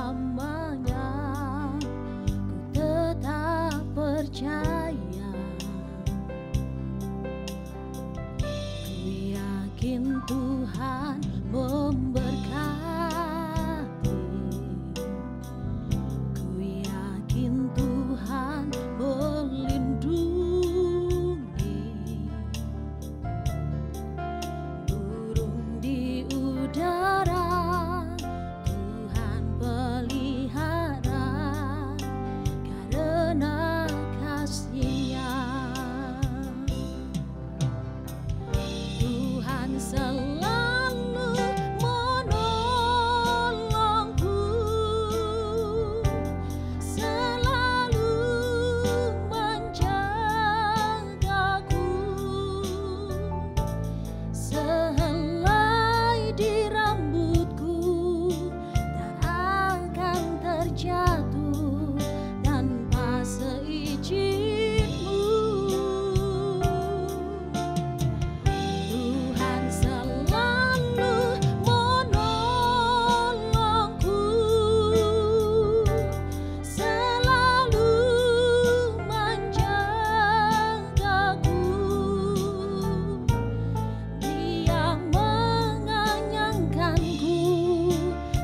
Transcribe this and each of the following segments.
selamanya ku tetap percaya. Ku yakin Tuhan memberkati, ku yakin Tuhan melindungi. Burung di udara Tuhan pelihara karena kasih-Nya. Tuhan selalu menolongku, selalu menjagaku. Sehelai di rambutku tak akan terjatuh tanpa seizin-Mu. Tuhan selalu menolongku, selalu menjagaku. Dia mengenyangkanku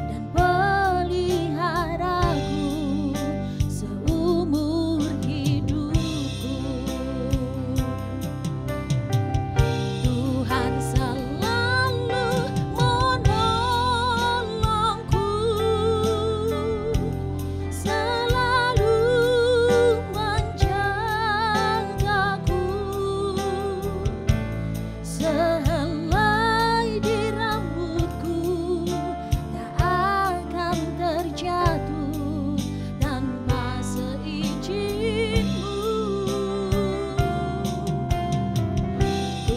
dan peliharaku seumur hidupku. Tuhan selalu menolongku, selalu menjagaku. Sehelai di rambutku tak akan terjatuh tanpa seizin-Mu.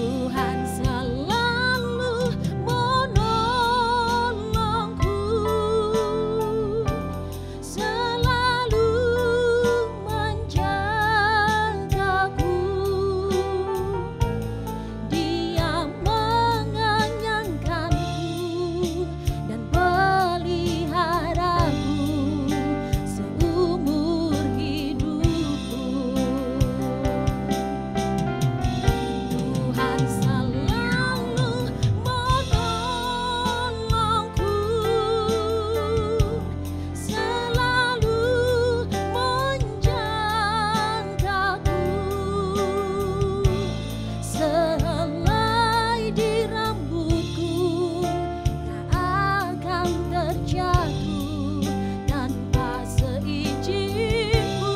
Tuhan selalu menolongku, selalu menjagaku. Dia mengenyangkanku dan peliharaku seumur hidupku. Tuhan selalu menolongku, selalu menjagaku. Sehelai di rambutku tak akan terjatuh tanpa seizin-Mu.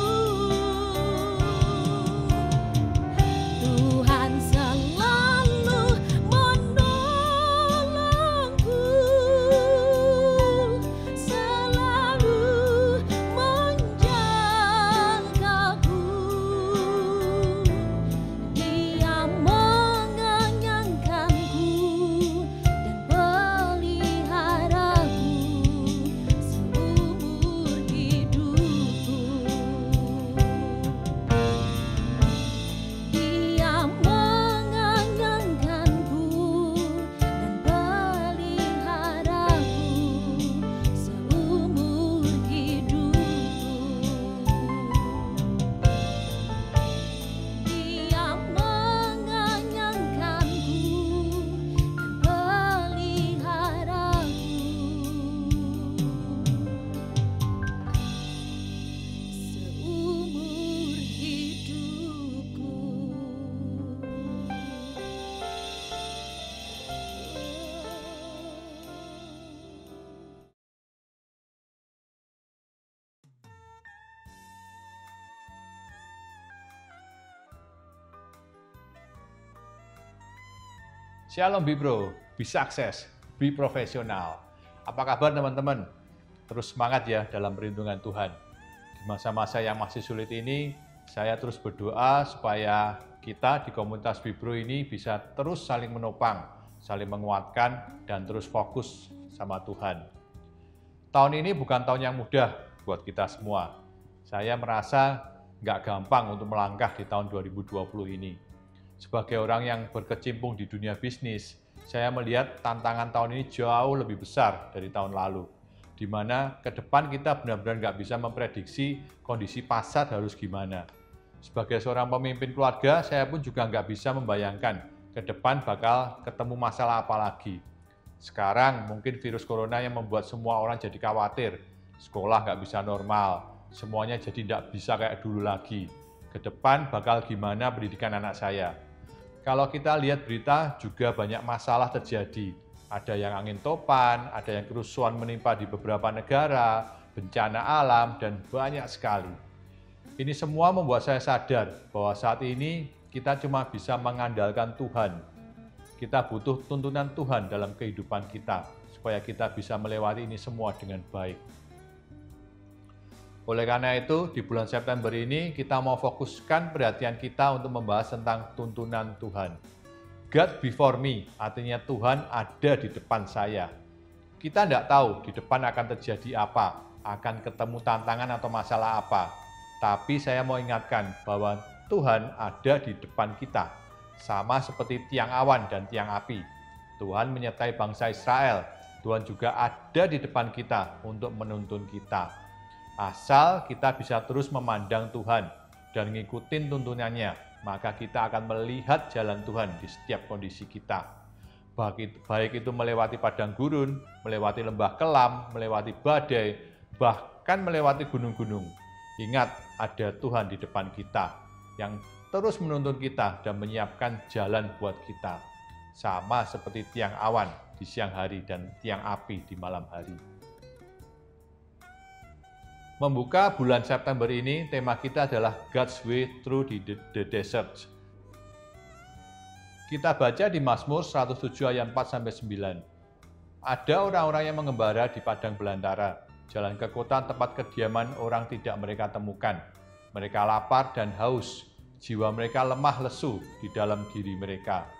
Tuhan selalu menolongku, selalu menjagaku. Dia mengenyangkanku dan peliharaku seumur hidupku. Dia mengenyangkanku dan peliharaku seumur hidupku. Dia mengenyangkanku dan Shalom Bipro, be sukses, be profesional. Apa kabar teman-teman? Terus semangat ya dalam perlindungan Tuhan. Di masa-masa yang masih sulit ini, saya terus berdoa supaya kita di komunitas Bipro ini bisa terus saling menopang, saling menguatkan, dan terus fokus sama Tuhan. Tahun ini bukan tahun yang mudah buat kita semua. Saya merasa nggak gampang untuk melangkah di tahun 2020 ini. Sebagai orang yang berkecimpung di dunia bisnis, saya melihat tantangan tahun ini jauh lebih besar dari tahun lalu. di mana ke depan kita benar-benar nggak bisa memprediksi kondisi pasar harus gimana. Sebagai seorang pemimpin keluarga, saya pun juga nggak bisa membayangkan ke depan bakal ketemu masalah apa lagi. Sekarang mungkin virus corona yang membuat semua orang jadi khawatir, sekolah nggak bisa normal, semuanya jadi nggak bisa kayak dulu lagi. Ke depan bakal gimana pendidikan anak saya. Kalau kita lihat berita juga banyak masalah terjadi. Ada yang angin topan, ada yang kerusuhan menimpa di beberapa negara, bencana alam, dan banyak sekali. Ini semua membuat saya sadar bahwa saat ini kita cuma bisa mengandalkan Tuhan. Kita butuh tuntunan Tuhan dalam kehidupan kita, supaya kita bisa melewati ini semua dengan baik. Oleh karena itu, di bulan September ini kita mau fokuskan perhatian kita untuk membahas tentang tuntunan Tuhan. God before me, artinya Tuhan ada di depan saya. Kita tidak tahu di depan akan terjadi apa, akan ketemu tantangan atau masalah apa. Tapi saya mau ingatkan bahwa Tuhan ada di depan kita, sama seperti tiang awan dan tiang api. Tuhan menyertai bangsa Israel, Tuhan juga ada di depan kita untuk menuntun kita. Asal kita bisa terus memandang Tuhan dan ngikutin tuntunannya, maka kita akan melihat jalan Tuhan di setiap kondisi kita. Baik itu melewati padang gurun, melewati lembah kelam, melewati badai, bahkan melewati gunung-gunung. Ingat, ada Tuhan di depan kita yang terus menuntun kita dan menyiapkan jalan buat kita. Sama seperti tiang awan di siang hari dan tiang api di malam hari. Membuka bulan September ini, tema kita adalah God's Way Through the Desert. Kita baca di Mazmur 107 ayat 4-9. Ada orang-orang yang mengembara di padang belantara, jalan ke kota tempat kediaman orang tidak mereka temukan. Mereka lapar dan haus, jiwa mereka lemah lesu di dalam diri mereka.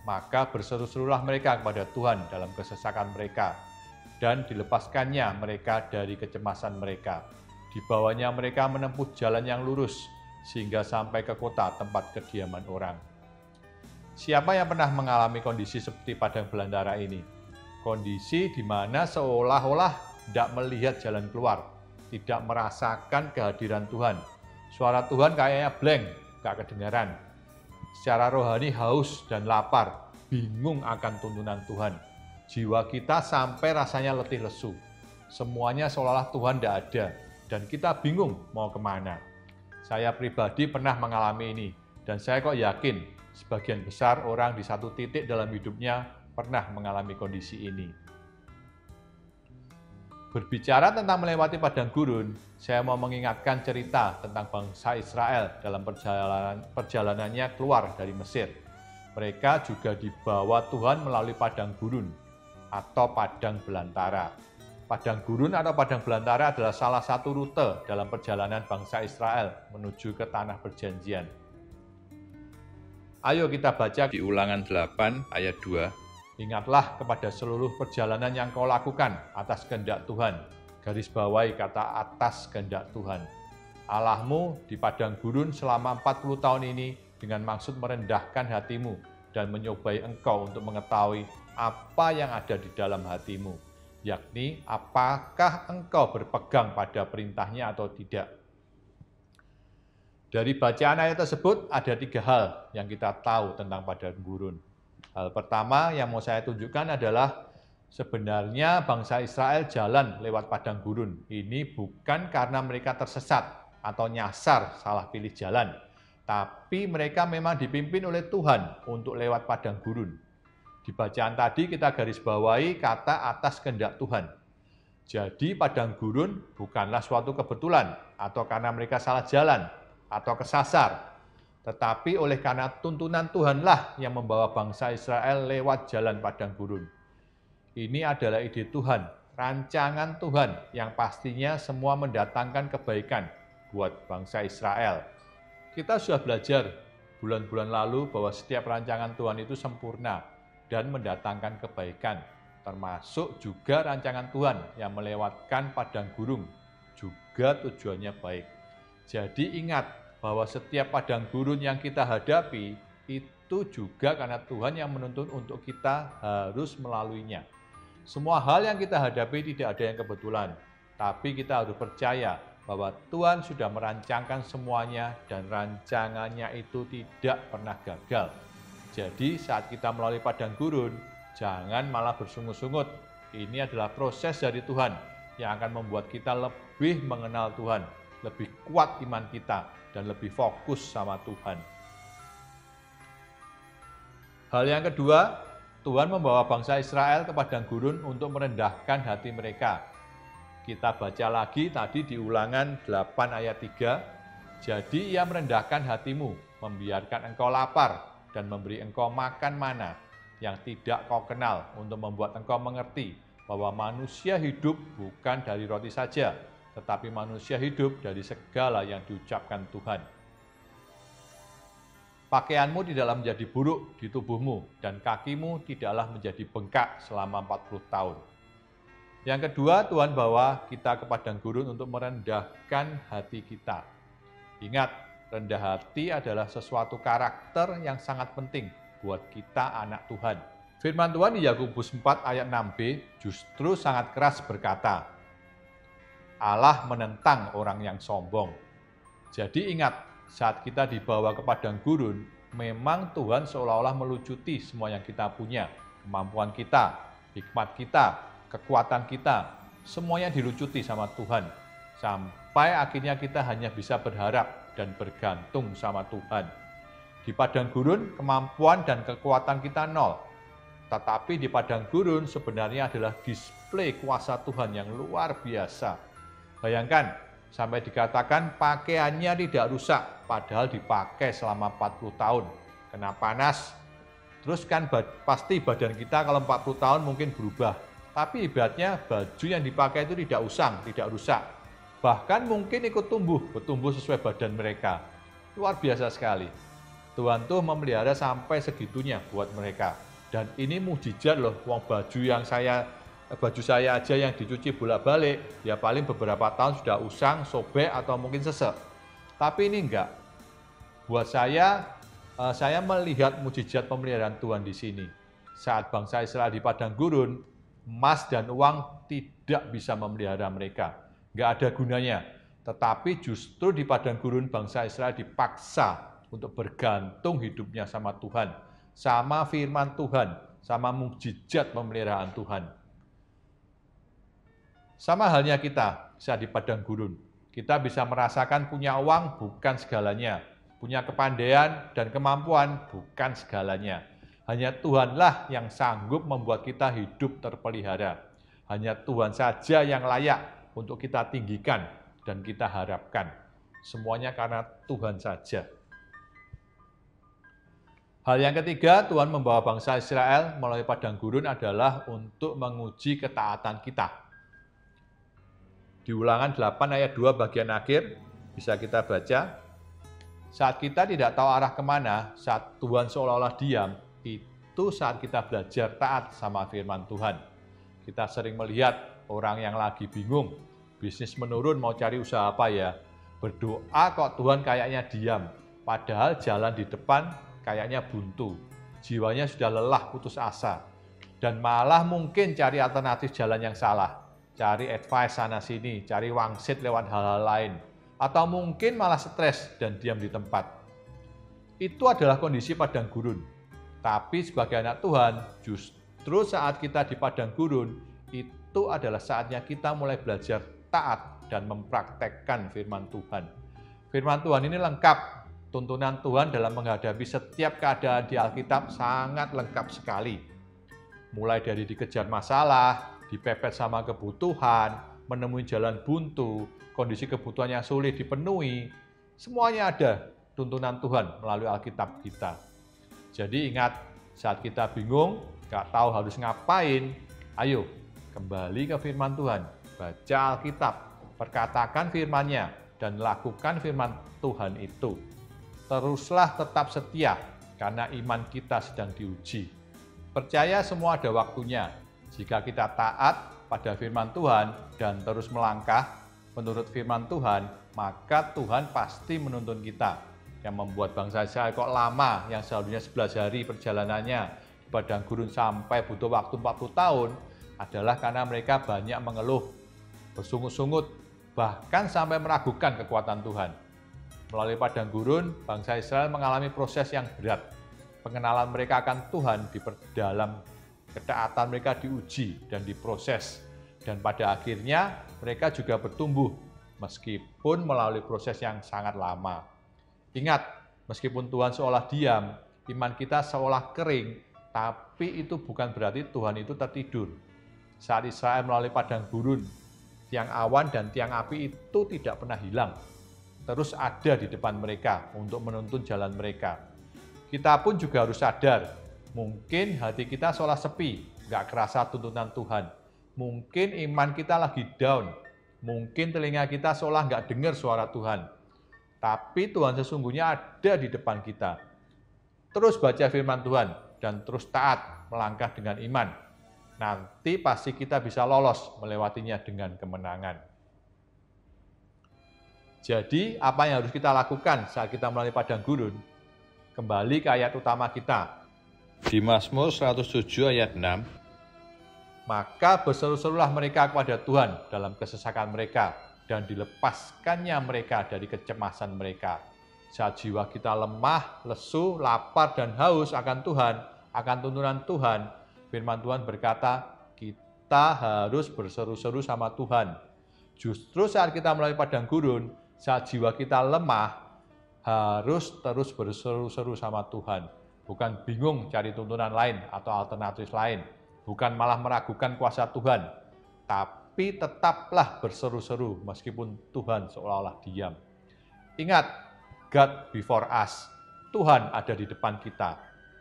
Maka berseru-serulah mereka kepada Tuhan dalam kesesakan mereka, dan dilepaskannya mereka dari kecemasan mereka. Dibawanya mereka menempuh jalan yang lurus, sehingga sampai ke kota tempat kediaman orang. Siapa yang pernah mengalami kondisi seperti padang belantara ini? Kondisi di mana seolah-olah tidak melihat jalan keluar, tidak merasakan kehadiran Tuhan. Suara Tuhan kayaknya blank, gak kedengaran. Secara rohani haus dan lapar, bingung akan tuntunan Tuhan. Jiwa kita sampai rasanya letih lesu. Semuanya seolah-olah Tuhan tidak ada. Dan kita bingung mau kemana. Saya pribadi pernah mengalami ini, dan saya kok yakin sebagian besar orang di satu titik dalam hidupnya pernah mengalami kondisi ini. Berbicara tentang melewati padang gurun, saya mau mengingatkan cerita tentang bangsa Israel dalam perjalanannya keluar dari Mesir. Mereka juga dibawa Tuhan melalui padang gurun atau padang belantara. Padang gurun atau padang belantara adalah salah satu rute dalam perjalanan bangsa Israel menuju ke tanah perjanjian. Ayo kita baca di Ulangan 8 ayat 2. Ingatlah kepada seluruh perjalanan yang kau lakukan atas kehendak Tuhan. Garis bawahi kata atas kehendak Tuhan. Allahmu di padang gurun selama 40 tahun ini dengan maksud merendahkan hatimu dan mencobai engkau untuk mengetahui apa yang ada di dalam hatimu, yakni apakah engkau berpegang pada perintahnya atau tidak. Dari bacaan ayat tersebut ada 3 hal yang kita tahu tentang padang gurun. Hal pertama yang mau saya tunjukkan adalah sebenarnya bangsa Israel jalan lewat padang gurun. Ini bukan karena mereka tersesat atau nyasar salah pilih jalan, tapi mereka memang dipimpin oleh Tuhan untuk lewat padang gurun. Di bacaan tadi kita garis bawahi kata atas kehendak Tuhan. Jadi padang gurun bukanlah suatu kebetulan atau karena mereka salah jalan atau kesasar, tetapi oleh karena tuntunan Tuhanlah yang membawa bangsa Israel lewat jalan padang gurun. Ini adalah ide Tuhan, rancangan Tuhan yang pastinya semua mendatangkan kebaikan buat bangsa Israel. Kita sudah belajar bulan-bulan lalu bahwa setiap rancangan Tuhan itu sempurna dan mendatangkan kebaikan, termasuk juga rancangan Tuhan yang melewatkan padang gurun, juga tujuannya baik. Jadi ingat bahwa setiap padang gurun yang kita hadapi itu juga karena Tuhan yang menuntun untuk kita harus melaluinya. Semua hal yang kita hadapi tidak ada yang kebetulan, tapi kita harus percaya bahwa Tuhan sudah merancangkan semuanya dan rancangannya itu tidak pernah gagal. Jadi saat kita melalui padang gurun, jangan malah bersungut-sungut. Ini adalah proses dari Tuhan yang akan membuat kita lebih mengenal Tuhan, lebih kuat iman kita, dan lebih fokus sama Tuhan. Hal yang kedua, Tuhan membawa bangsa Israel ke padang gurun untuk merendahkan hati mereka. Kita baca lagi tadi di Ulangan 8 ayat 3. Jadi ia merendahkan hatimu, membiarkan engkau lapar, dan memberi engkau makan mana yang tidak kau kenal, untuk membuat engkau mengerti bahwa manusia hidup bukan dari roti saja, tetapi manusia hidup dari segala yang diucapkan Tuhan. Pakaianmu tidaklah menjadi buruk di tubuhmu, dan kakimu tidaklah menjadi bengkak selama 40 tahun. Yang kedua, Tuhan bawa kita ke padang gurun untuk merendahkan hati kita. Ingat, rendah hati adalah sesuatu karakter yang sangat penting buat kita anak Tuhan. Firman Tuhan di Yakobus 4 ayat 6b justru sangat keras berkata, Allah menentang orang yang sombong. Jadi ingat, saat kita dibawa ke padang gurun, memang Tuhan seolah-olah melucuti semua yang kita punya, kemampuan kita, hikmat kita, kekuatan kita, semuanya dilucuti sama Tuhan. Sampai akhirnya kita hanya bisa berharap dan bergantung sama Tuhan. Di padang gurun, kemampuan dan kekuatan kita nol. Tetapi di padang gurun sebenarnya adalah displei kuasa Tuhan yang luar biasa. Bayangkan, sampai dikatakan pakaiannya tidak rusak, padahal dipakai selama 40 tahun. Kena panas, terus kan pasti badan kita kalau 40 tahun mungkin berubah. Tapi ibaratnya baju yang dipakai itu tidak usang, tidak rusak. Bahkan mungkin ikut bertumbuh sesuai badan mereka. Luar biasa sekali. Tuhan tuh memelihara sampai segitunya buat mereka. Dan ini mujizat loh, baju saya aja yang dicuci bolak-balik, ya paling beberapa tahun sudah usang, sobek, atau mungkin sesek. Tapi ini enggak. Buat saya melihat mujizat pemeliharaan Tuhan di sini. Saat bangsa Israel di padang gurun, emas dan uang tidak bisa memelihara mereka. Enggak ada gunanya. Tetapi justru di padang gurun bangsa Israel dipaksa untuk bergantung hidupnya sama Tuhan, sama firman Tuhan, sama mukjizat pemeliharaan Tuhan. Sama halnya kita saat di padang gurun. Kita bisa merasakan punya uang bukan segalanya, punya kepandaian dan kemampuan bukan segalanya. Hanya Tuhanlah yang sanggup membuat kita hidup terpelihara. Hanya Tuhan saja yang layak untuk kita tinggikan dan kita harapkan. Semuanya karena Tuhan saja. Hal yang ketiga, Tuhan membawa bangsa Israel melalui padang gurun adalah untuk menguji ketaatan kita. Di Ulangan 8 ayat 2 bagian akhir, bisa kita baca, saat kita tidak tahu arah kemana, saat Tuhan seolah-olah diam, itu saat kita belajar taat sama firman Tuhan. Kita sering melihat orang yang lagi bingung, bisnis menurun mau cari usaha apa ya, berdoa kok Tuhan kayaknya diam, padahal jalan di depan kayaknya buntu, jiwanya sudah lelah putus asa, dan malah mungkin cari alternatif jalan yang salah, cari advice sana-sini, cari wangsit lewat hal-hal lain, atau mungkin malah stres dan diam di tempat. Itu adalah kondisi padang gurun. Tapi sebagai anak Tuhan, justru saat kita di padang gurun, itu adalah saatnya kita mulai belajar taat dan mempraktekkan firman Tuhan. Firman Tuhan ini lengkap. Tuntunan Tuhan dalam menghadapi setiap keadaan di Alkitab sangat lengkap sekali. Mulai dari dikejar masalah, dipepet sama kebutuhan, menemui jalan buntu, kondisi kebutuhan yang sulit dipenuhi, semuanya ada tuntunan Tuhan melalui Alkitab kita. Jadi ingat, saat kita bingung, gak tahu harus ngapain, ayo kembali ke firman Tuhan, baca Alkitab, perkatakan firman-Nya, dan lakukan firman Tuhan itu. Teruslah tetap setia, karena iman kita sedang diuji. Percaya semua ada waktunya. Jika kita taat pada firman Tuhan dan terus melangkah menurut firman Tuhan, maka Tuhan pasti menuntun kita. Yang membuat bangsa Israel kok lama, yang seharusnya 11 hari perjalanannya di padang gurun sampai butuh waktu 40 tahun, adalah karena mereka banyak mengeluh, bersungut-sungut, bahkan sampai meragukan kekuatan Tuhan. Melalui padang gurun, bangsa Israel mengalami proses yang berat. Pengenalan mereka akan Tuhan diperdalam, ketaatan mereka diuji dan diproses. Dan pada akhirnya mereka juga bertumbuh, meskipun melalui proses yang sangat lama. Ingat, meskipun Tuhan seolah diam, iman kita seolah kering, tapi itu bukan berarti Tuhan itu tertidur. Saat Israel melalui padang gurun, tiang awan dan tiang api itu tidak pernah hilang. Terus ada di depan mereka untuk menuntun jalan mereka. Kita pun juga harus sadar, mungkin hati kita seolah sepi, nggak kerasa tuntunan Tuhan. Mungkin iman kita lagi down, mungkin telinga kita seolah nggak dengar suara Tuhan. Tapi Tuhan sesungguhnya ada di depan kita. Terus baca firman Tuhan dan terus taat melangkah dengan iman. Nanti pasti kita bisa lolos melewatinya dengan kemenangan. Jadi, apa yang harus kita lakukan saat kita melalui padang gurun? Kembali ke ayat utama kita. Di Mazmur 107 ayat 6, maka berseru-serulah mereka kepada Tuhan dalam kesesakan mereka, dan dilepaskannya mereka dari kecemasan mereka. Saat jiwa kita lemah, lesu, lapar, dan haus akan Tuhan, akan tuntunan Tuhan, firman Tuhan berkata, kita harus berseru-seru sama Tuhan. Justru saat kita melalui padang gurun, saat jiwa kita lemah, harus terus berseru-seru sama Tuhan. Bukan bingung cari tuntunan lain atau alternatif lain. Bukan malah meragukan kuasa Tuhan. Tapi tetaplah berseru-seru meskipun Tuhan seolah-olah diam. Ingat, God before us. Tuhan ada di depan kita.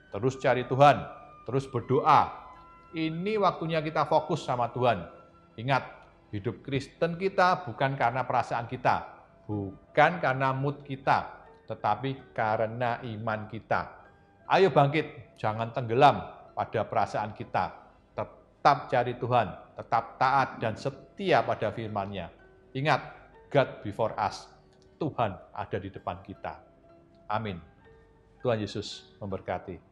Terus cari Tuhan, terus berdoa. Ini waktunya kita fokus sama Tuhan. Ingat, hidup Kristen kita bukan karena perasaan kita. Bukan karena mood kita, tetapi karena iman kita. Ayo bangkit, jangan tenggelam pada perasaan kita. Tetap cari Tuhan, tetap taat dan setia pada firman-Nya. Ingat, God before us. Tuhan ada di depan kita. Amin. Tuhan Yesus memberkati.